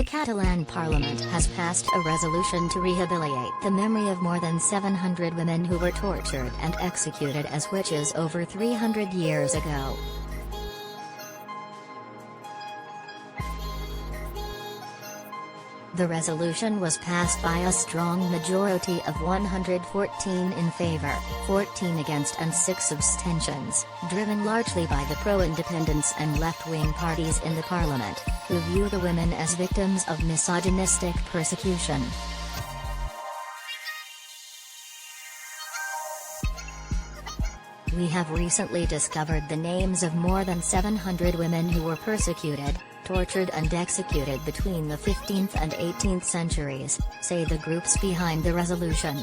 Catalan parliament has passed a resolution to rehabiliate the memory of more than 700 women who were tortured and executed as witches over 300 years ago. The resolution was passed by a strong majority of 114 in favour, 14 against and 6 abstentions, driven largely by the pro-independence and left-wing parties in the parliament, who view the women as victims of misogynistic persecution. We have recently discovered the names of more than 700 women who were persecuted, tortured and executed between the 15th and 18th centuries, say the groups behind the resolution.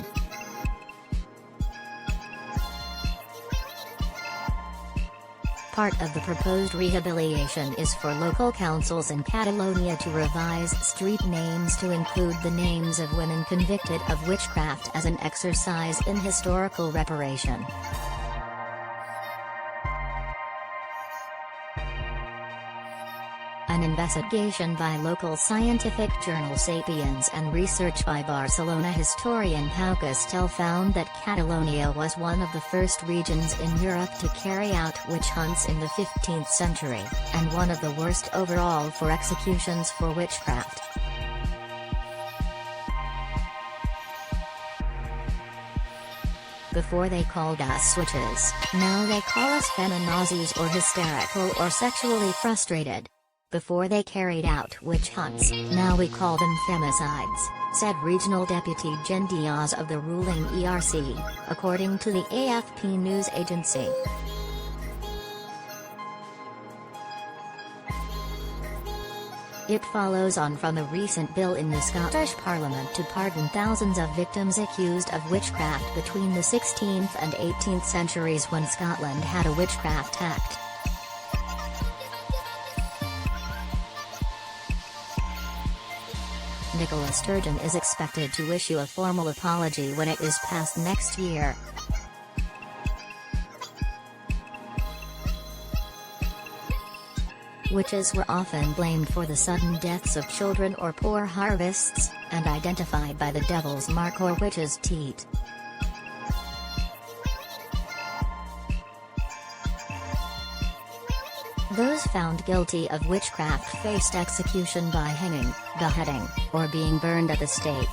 Part of the proposed rehabilitation is for local councils in Catalonia to revise street names to include the names of women convicted of witchcraft as an exercise in historical reparation. An investigation by local scientific journal Sapiens and research by Barcelona historian Pau Castel found that Catalonia was one of the first regions in Europe to carry out witch hunts in the 15th century, and one of the worst overall for executions for witchcraft. Before they called us witches, now they call us feminazis or hysterical or sexually frustrated. Before they carried out witch hunts, now we call them femicides, said Regional Deputy Jen Diaz of the ruling ERC, according to the AFP news agency. It follows on from a recent bill in the Scottish Parliament to pardon thousands of victims accused of witchcraft between the 16th and 18th centuries when Scotland had a Witchcraft Act. Nicola Sturgeon is expected to issue a formal apology when it is passed next year. Witches were often blamed for the sudden deaths of children or poor harvests, and identified by the devil's mark or witch's teat. Those found guilty of witchcraft faced execution by hanging, beheading, or being burned at the stake.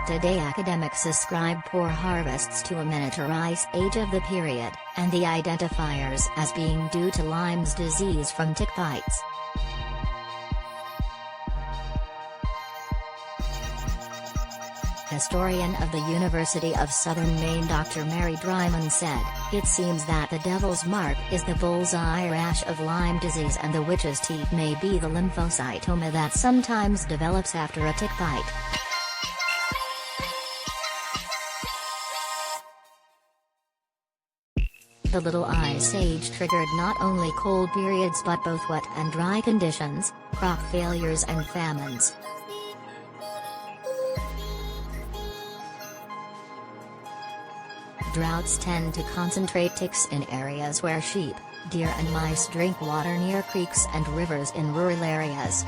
Today academics ascribe poor harvests to a miniature ice age of the period, and the identifiers as being due to Lyme's disease from tick bites. Historian of the University of Southern Maine Dr. Mary Dryman said, "It seems that the devil's mark is the bullseye rash of Lyme disease and the witch's teat may be the lymphocytoma that sometimes develops after a tick bite." The Little Ice Age triggered not only cold periods but both wet and dry conditions, crop failures and famines. Droughts tend to concentrate ticks in areas where sheep, deer and mice drink water near creeks and rivers in rural areas.